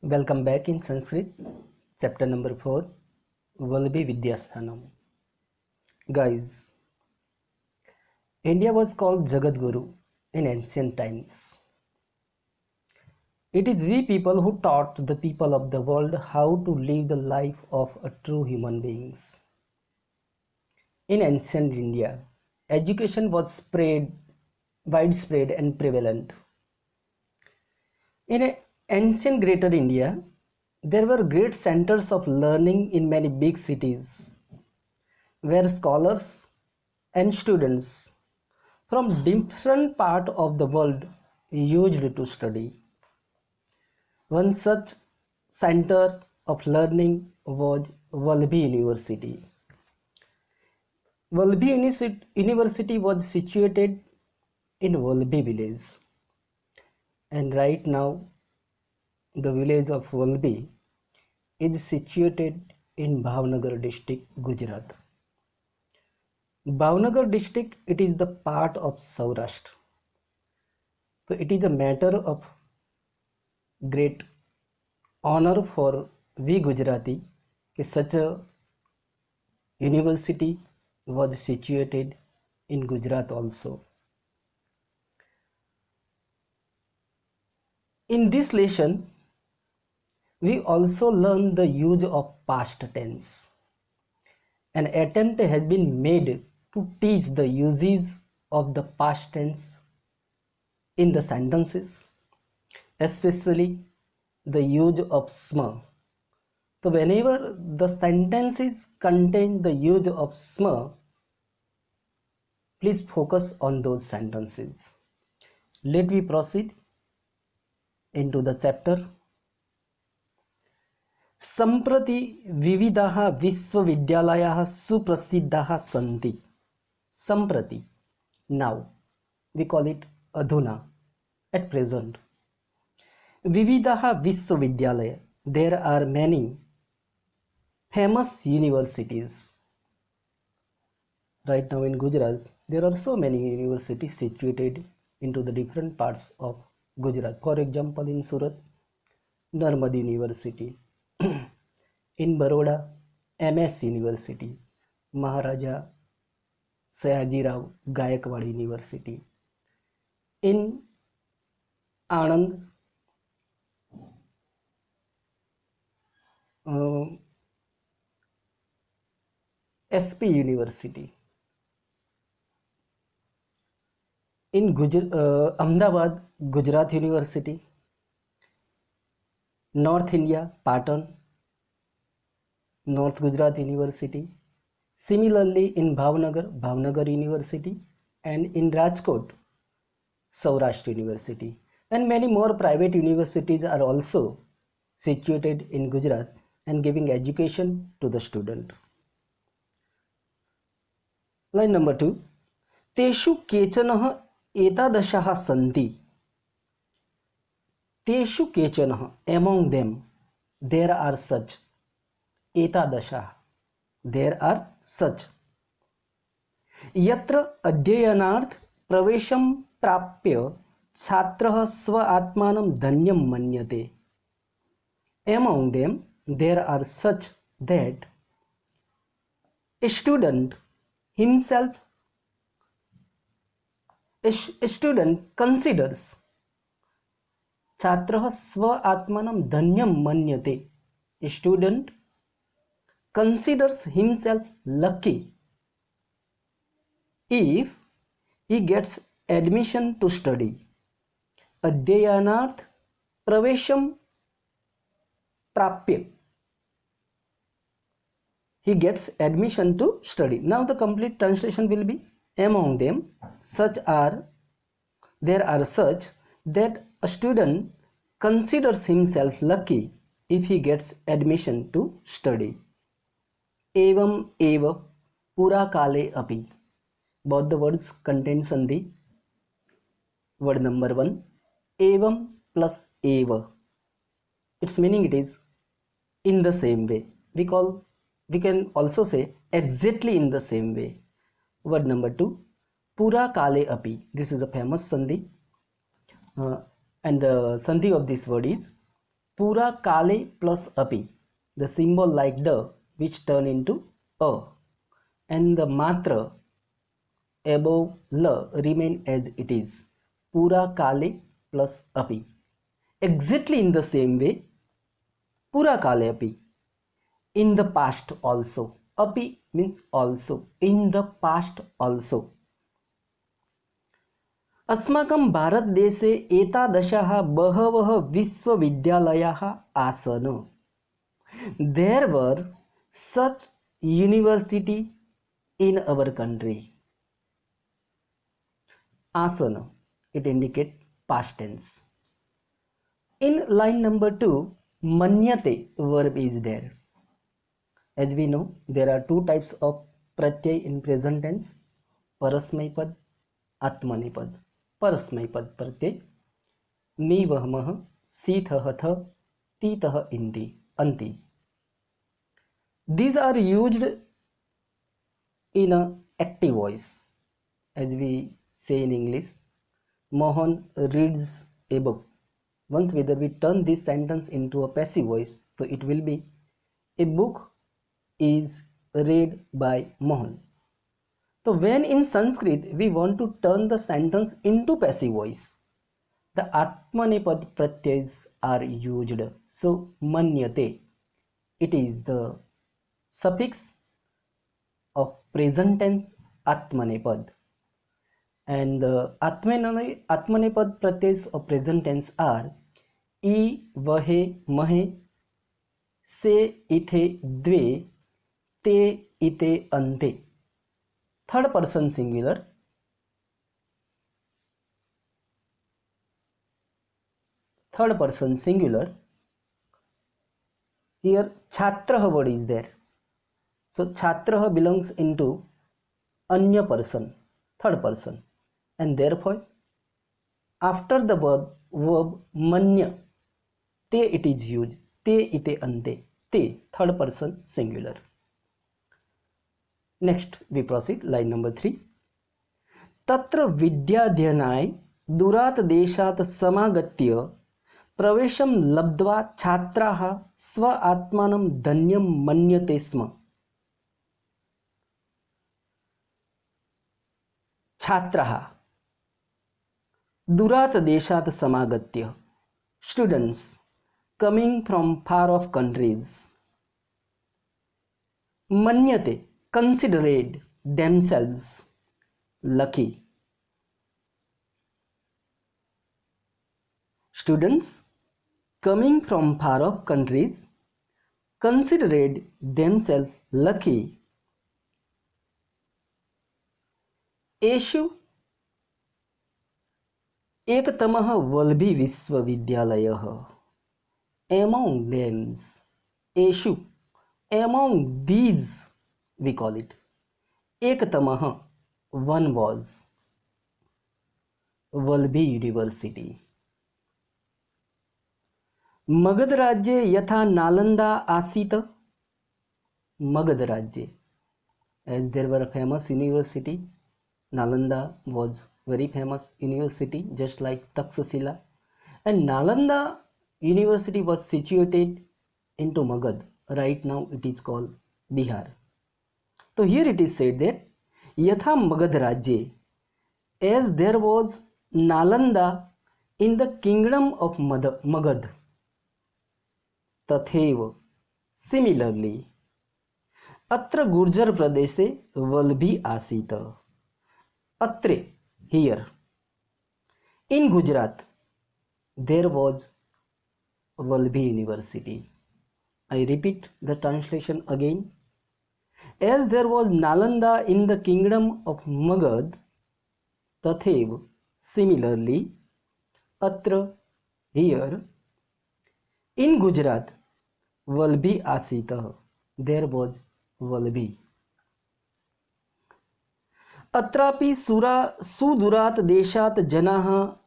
Welcome back in Sanskrit, chapter number 4, Valabhi Vidyasthanam. Guys, India was called Jagadguru in ancient times. It is we people who taught the people of the world how to live the life of a true human beings. In ancient India, education was widespread and prevalent. In ancient Greater India, there were great centers of learning in many big cities where scholars and students from different parts of the world used to study. One such center of learning was Valabhi University. University was situated in Valabhi village, and right now the village of Valabhi is situated in Bhavnagar district, Gujarat. Bhavnagar district, it is the part of Saurashtra. So it is a matter of great honor for we Gujarati that such a university was situated in Gujarat also. In this lesson, we also learn the use of past tense. An attempt has been made to teach the uses of the past tense in the sentences, especially the use of sma. So whenever the sentences contain the use of sma, please focus on those sentences. Let me proceed into the chapter. सम्प्रति विविधाः विश्वविद्यालयाः सुप्रसिद्धाः सन्ति. सम्प्रति, now we call it adhuna, at present. Vividaha Vishwavidyalaya, there are many famous universities. Right now in Gujarat, there are so many universities situated into the different parts of Gujarat. For example, in Surat, Narmad University. In Baroda, MS University. Maharaja Sayajirao Gayakwad University. In Anand, SP University. In Ahmedabad, Gujarat University. North India, Patan, North Gujarat University. Similarly, in Bhavnagar University, and in Rajkot, Saurashtra University. And many more private universities are also situated in Gujarat and giving education to the student. Line number 2. Teshu kechanah etadashaha santi. Teshu kechanah, among them, there are such. Etadashaha, there are such. Yatra अध्ययनार्थ प्रवेशं प्राप्य छात्रः स्व आत्मानं धन्यं मन्यते. Among them, there are such that a student himself, a student considers छात्रः स्व आत्मानं धन्यं मन्यते. A student considers himself lucky if he gets admission to study. अध्ययनार्थ प्रवेशम प्राप्य, he gets admission to study. Now the complete translation will be, among them there are such that a student considers himself lucky if he gets admission to study. Evam eva pura kale api. Both the words contain sandhi. Word number 1, evam plus eva. Its meaning it is in the same way. We can also say exactly in the same way. Word number 2, pura kale api. This is a famous sandhi, and the sandhi of this word is Pura kale plus api, the symbol like the which turn into a, and the matra above la remain as it is. Pura kale plus api. Exactly in the same way, pura kale api. In the past also. Api means also. In the past also. अस्माकं भारतदेशे एतादृशाः बहवः विश्वविद्यालयाः आसन्. There were such university in our country. Asana, it indicates past tense. In line number 2, manyate verb is there. As we know, there are two types of pratyay in present tense: parasmaipad, atmanipad. Parasmaipad pratyay mi vah mah, sithah th, titah inti, anti. These are used in a active voice. As we say in English, Mohan reads a book. Once whether we turn this sentence into a passive voice, so it will be a book is read by Mohan. So when in Sanskrit we want to turn the sentence into passive voice, the Atmanepad pratyas are used. So manyate, it is the suffix of present tense Atmanepad. And the Atmanepad pratyas of present tense are I, vahe, mahe, se, ithe, dve, te, ite, ante. Third person singular. Third person singular. Here Chhatrah word is there. So Chhatrah belongs into Anya person, third person. And therefore, after the verb manya, te it is used. Te, ite, ante. Te, third person singular. Next we proceed, line number 3. तत्र विद्याध्ययनाय दूरात् देशात् समागत्य प्रवेशं लब्ध्वा छात्राः स्व आत्मानं धन्यं मन्यते स्म. छात्राः दूरात् देशात् समागत्य, students coming from far off countries, manyate considered themselves lucky. Students coming from far off countries considered themselves lucky. एषु एकतमः वल्भी विश्वविद्यालयः. Among them, एषु, among these we call it. एकतमः, one was Valabhi university. Magadha राज्ये यथा नालंदा आसीत. मगध राज्ये, as there were a famous university, Nalanda was very famous university, just like Takshashila, and Nalanda university was situated into Magad. Right now it is called Bihar. So here it is said that Yatha Magad Rajye, as there was Nalanda in the kingdom of Magad, Tatheva, similarly Atra Gurjar Pradeshe Valbhi Asita. Atre, here, in Gujarat, there was Valbhi University. I repeat the translation again. As there was Nalanda in the kingdom of Magad, Tathev, similarly, Atra, here, in Gujarat, Valbhi Asita, there was Valbhi. अत्रापि सुदूरात् देशात् जनाः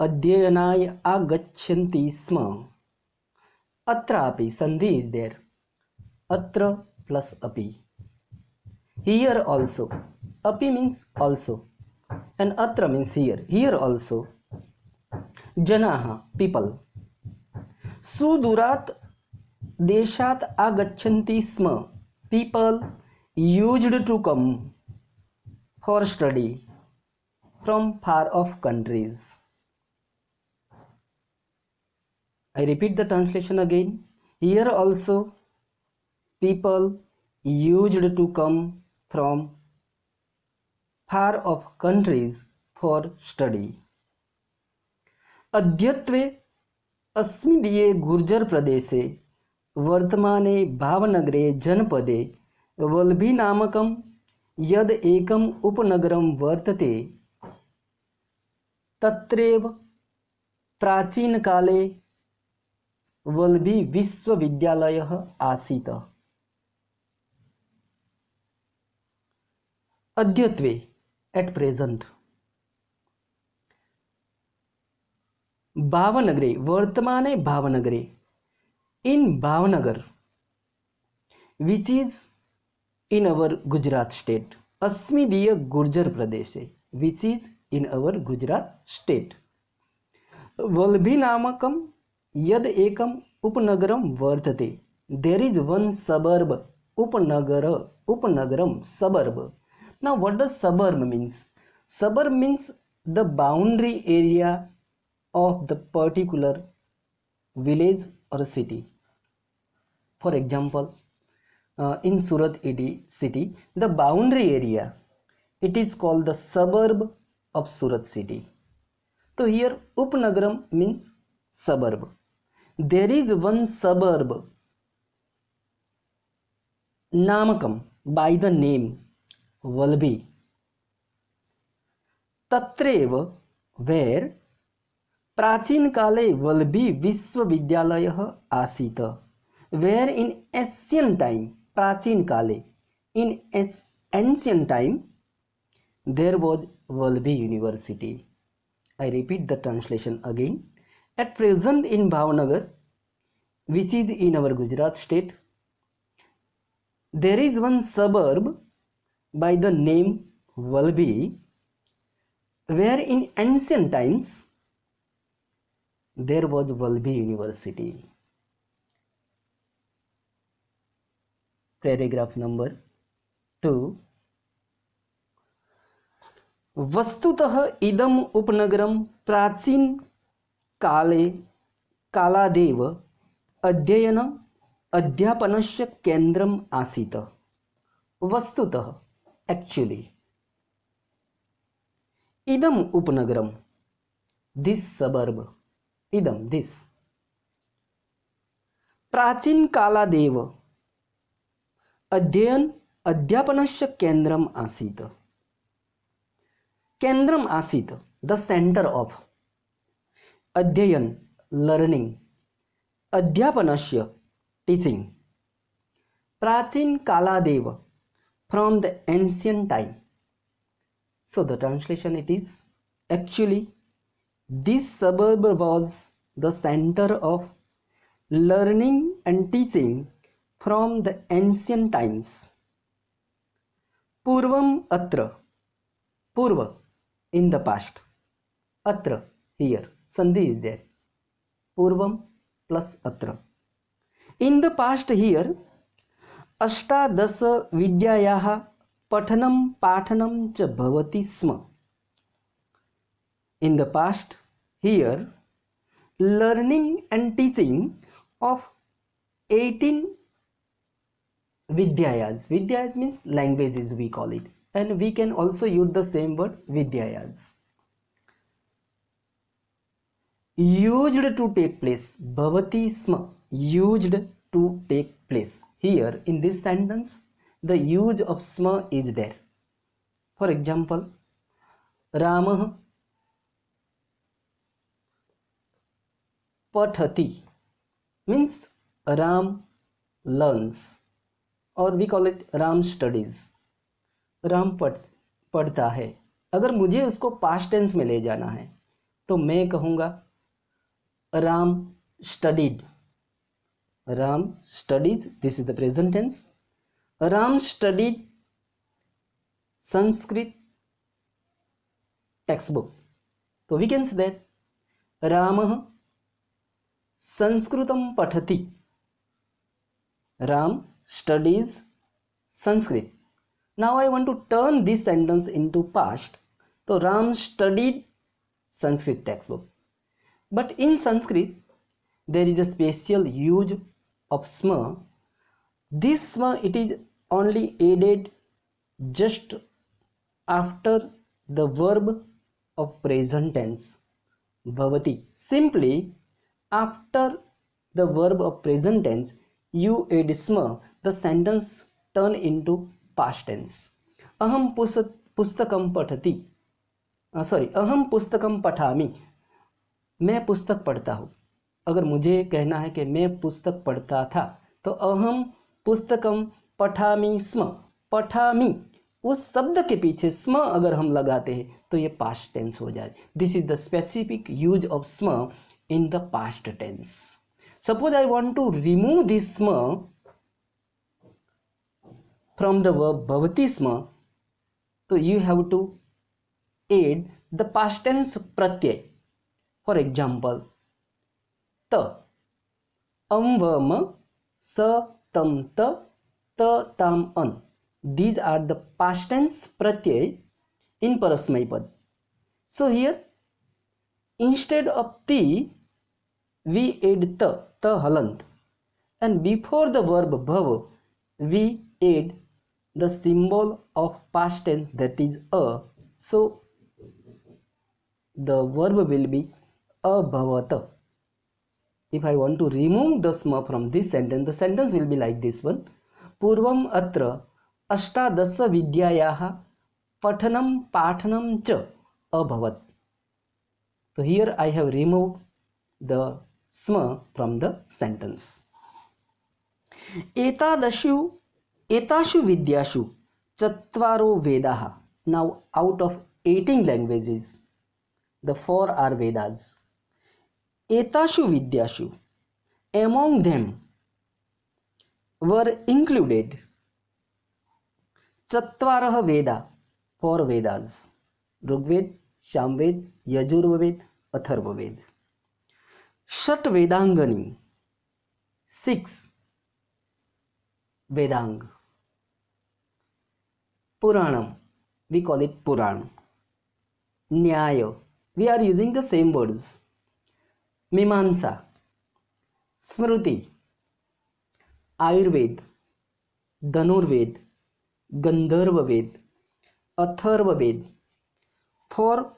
अध्ययनाय आगच्छन्ति स्म. अत्रापि, संधि is there. Atra plus api. Here also. Api means also. And atra means here. Here also. Janaha, people. सुदूरात् देशात् आगच्छन्ति स्म people used to come for study from far off countries. I repeat the translation again. Here also people used to come from far off countries for study. अद्यत्वे अस्मदीये गुर्जर प्रदेशे वर्तमाने भावनगरे जनपदे वल्भी नामकं यद् एकम् उपनगरं वर्तते तत्रैव प्राचीनकाले वल्भी विश्वविद्यालयः आसीत्. अद्यत्वे एट प्रेजेंट भावनगरे वर्तमाने भावनगरे in Bhavnagar which is in our Gujarat state अस्मदीय गुर्जर प्रदेशे which is in our Gujarat state Valabhi नामकम यद एकम उपनगरम वर्तते देर इज वन सबर्ब उपनगरम suburb. Now what does suburb means? Suburb means the boundary area of the particular village or city. For example, in Surat city, the boundary area, it is called the suburb of Surat city. So here Upnagaram means suburb. There is one suburb Namakam by the name Valbhi. Tatreva where प्राचीन काले वल्भी विश्वविद्यालयः आसीत्. Where in ancient time, प्राचीन काले, in ancient time, there was Valbhi University. I repeat the translation again. At present in Bhavnagar, which is in our Gujarat state, there is one suburb by the name Valbhi, where in ancient times there was Valbhi University. Paragraph number 2. वस्तुतः इदम उपनगरम प्राचीन कालादेव अध्ययन अध्यापनस्य केंद्रम आसीत्. वस्तुतः actually इदम उपनगरम this suburb इदम this प्राचीन कालादेव अध्ययन अध्यापनस्य केंद्रम आसीत्. केंद्रम आसीत् द सेंटर ऑफ अध्ययन लर्निंग अध्यापनस्य टीचिंग प्राचीन Kaladev from the ancient time. So the translation it is actually this suburb was the center of learning and teaching from the ancient times. Purvam atra, purva in the past, atra here, sandhi is there, purvam plus atra. In the past here, अष्टादश विद्यायाः पठनं पाठनं च भवति स्म. In the past here learning and teaching of 18 vidyayas. Vidyayas means languages we call it, and we can also use the same word vidyayas. Used to take place, bhavati sma, used to take place. Here in this sentence the use of sma is there. For example, Ramah pathati means Ram learns, or we call it Ram studies. Ram पढ़ता है. अगर मुझे उसको past tense में ले जाना है तो मैं कहूँगा Ram studied. Ram studies, this is the present tense. Ram studied Sanskrit textbook. So we can say that Ramah संस्कृतं पठति. Ram studies Sanskrit. Now I want to turn this sentence into past. So Ram studied Sanskrit textbook. But in Sanskrit, there is a special use of sma. This sma, it is only added just after the verb of present tense, bhavati. Simply after the verb of present tense, you add sma, the sentence turn into past tense. Aham pustakam pathati. अहम पुस्तकम पठामि. मैं पुस्तक पढ़ता हूँ. अगर मुझे कहना है कि मैं पुस्तक पढ़ता था, तो अहम पुस्तकम पठामि स्म. पठामि, उस शब्द के पीछे स्म अगर हम लगाते हैं तो ये पास्ट टेंस हो जाए. This is the specific use of स्म in the past tense. Suppose I want to remove this sma from the verb bhavati sma, so you have to add the past tense pratyay. For example, ta, vam, sa, tam, ta, tam, an. These are the past tense pratyay in parasmaipad. So here, instead of ti, we add ta halant, and before the verb bhav, we add the symbol of past tense, that is a. So the verb will be abhavata. If I want to remove the sma from this sentence, the sentence will be like this one. Purvam atra ashtadasa vidyayaha pathanam pathanam cha abhavat. So here I have removed the sma from the sentence. Etashu vidyashu chatvaro vedaha. Now out of 18 languages, the 4 are Vedas. Etashu vidyashu, among them were included Chatvarah Veda, 4 Vedas: Rigved, Samved, Yajurved, Atharvaved. Shat Vedangani, 6 Vedang. Puranam, we call it Puran. Nyaya, we are using the same words. Mimamsa, Smruti, Ayurved, Dhanurved, Gandharvaved, Atharvaved, 4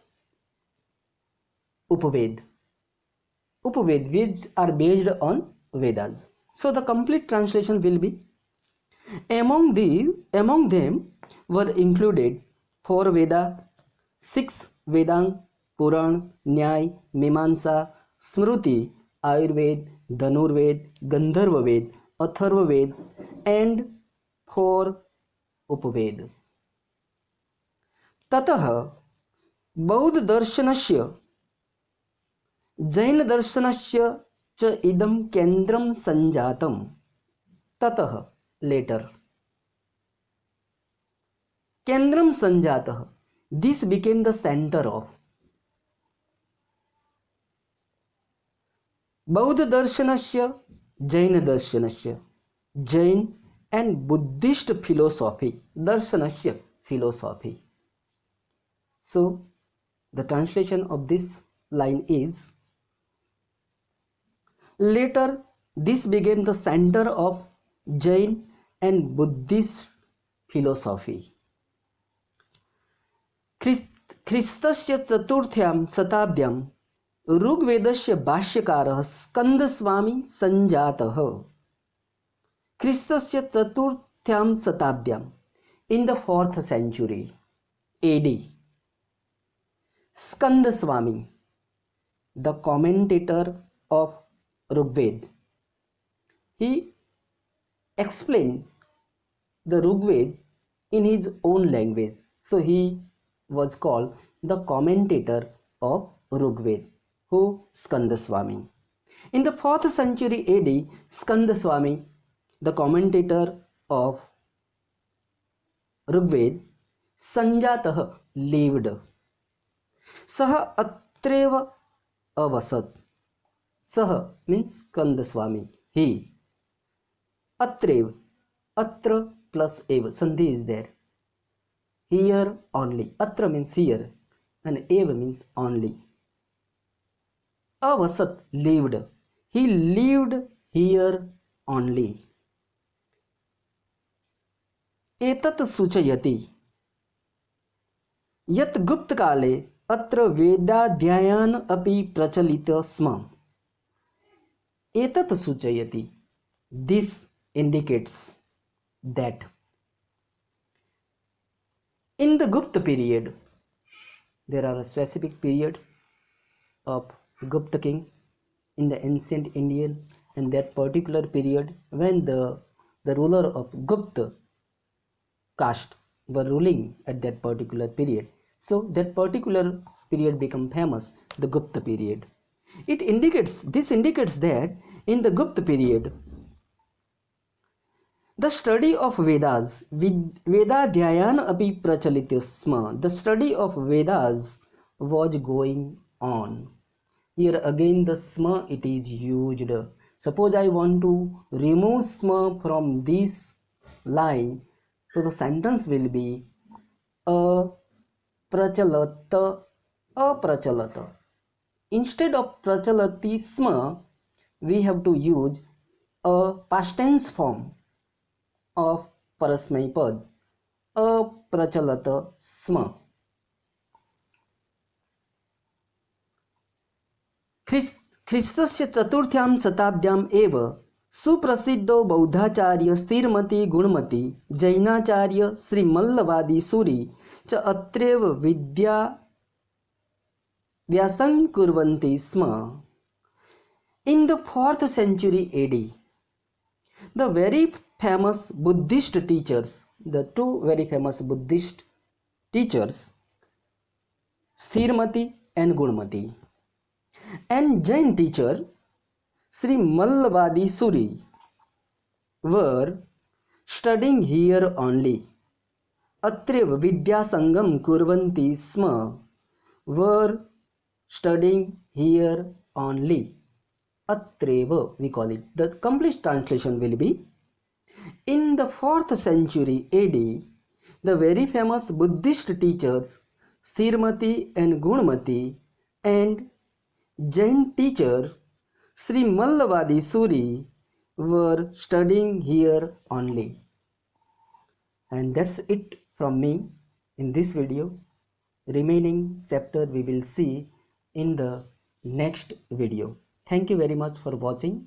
Upaved. Upaved, which are based on Vedas. So the complete translation will be: among them were included 4 Veda, 6 Vedang, Puran, Nyay, Mimamsa, Smruti, Ayurved, Dhanurved, Gandharvaved, Atharvaved, and 4 Upaved. ततः बौद्ध दर्शनस्य जैन दर्शनस्य च इदं केंद्रम संजातम. ततः, later, केंद्रम संजातः, this became the center of बौद्ध दर्शनस्य जैन दर्शनस्य, Jain and Buddhist philosophy, darshanasya, philosophy. So the translation of this line is: later this became the center of Jain and Buddhist philosophy. ख्रीस्तस्य चतुर्थ्यां शताब्द्यां ऋग्वेदस्य भाष्यकारः स्कंदस्वामी संजातः. ख्रीस्तस्य चतुर्थ्यां शताब्द्यां, in the 4th century AD, Skandaswami, the commentator of Rigved, he explained the Rigved in his own language. So he was called the commentator of Rigved. Who? Skandaswami. In the 4th century AD, Skandaswami, the commentator of Rigved, Sanjatah, lived. Sah atreva avasat. Sah means Kandaswami, he. Atrev, atra plus ev, sandhi is there. Here only, atra means here and ev means only. Avasat, lived, he lived here only. एतत् सूचयति यत् गुप्तकाले अत्र वेदाध्ययन अपि प्रचलित स्म. एतत् सूचयति, this indicates that in the Gupta period, there are a specific period of Gupta king in the ancient Indian, and that particular period when the ruler of Gupta caste were ruling at that particular period. So that particular period become famous, the Gupta period. This indicates that in the Gupta period, the study of Vedas, Vedadhyayan api prachalita sma, the study of Vedas was going on. Here again the sma it is used. Suppose I want to remove sma from this line, so the sentence will be aprachalata, aprachalata. Instead of prachalati sma, we have to use a past tense form of parasmaipad, aprachalata sma. ख्रीस्तस्य चतुर्थ्यां शताब्द्याम् एव सुप्रसिद्धो बौद्धाचार्य स्थिरमति गुणमति जैनाचार्य श्रीमल्लवादी सूरि च अत्रैव विद्याभ्यासं कुर्वन्ति स्म. In the 4th century AD, the very famous Buddhist teachers, the two very famous Buddhist teachers, Sthirmati and Gunmati, and Jain teacher Sri Mallavadi Suri were studying here only. Atreva Vidya Sangam Kurvanti Sma, were studying here only. Atreva we call it. The complete translation will be, in the 4th century AD, the very famous Buddhist teachers Sthirmati and Gunmati and Jain teacher Sri Mallavadi Suri were studying here only. And that's it from me in this video. Remaining chapter we will see in the next video. Thank you very much for watching.